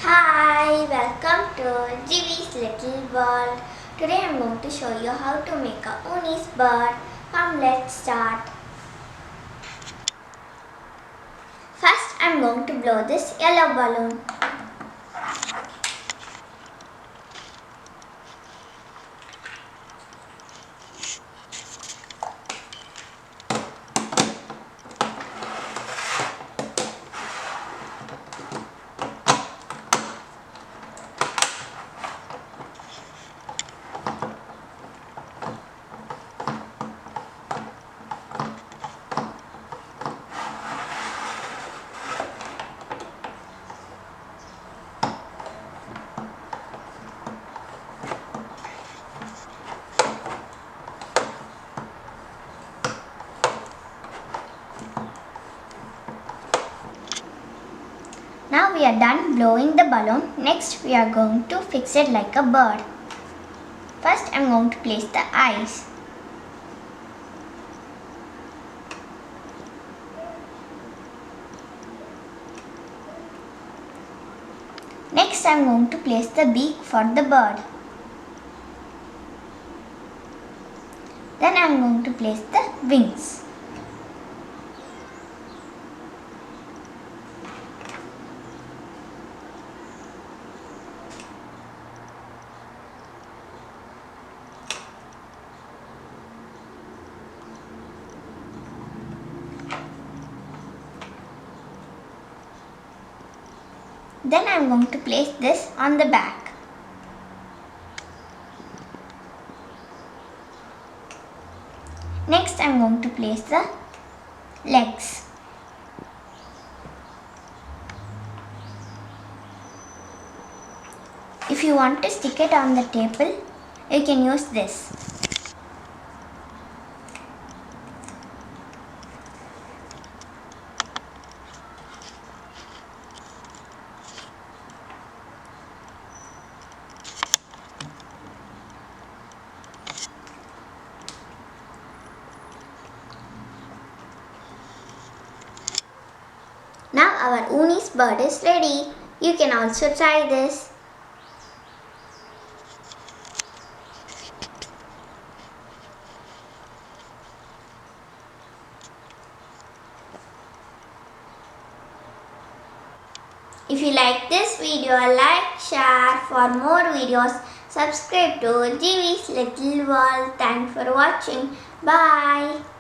Hi, welcome to Jivi's Little World. Today I am going to show you how to make a Oonies bird. Come, let's start. First I am going to blow this yellow balloon. Now we are done blowing the balloon. Next we are going to fix it like a bird. First I am going to place the eyes. Next I am going to place the beak for the bird. Then I am going to place the wings. Then I am going to place this on the back. Next I am going to place the legs. If you want to stick it on the table, you can use this. Now our Oonies bird is ready. You can also try this. If you like this video, like, share. For more videos, subscribe to Jivi's Little World. Thanks for watching. Bye.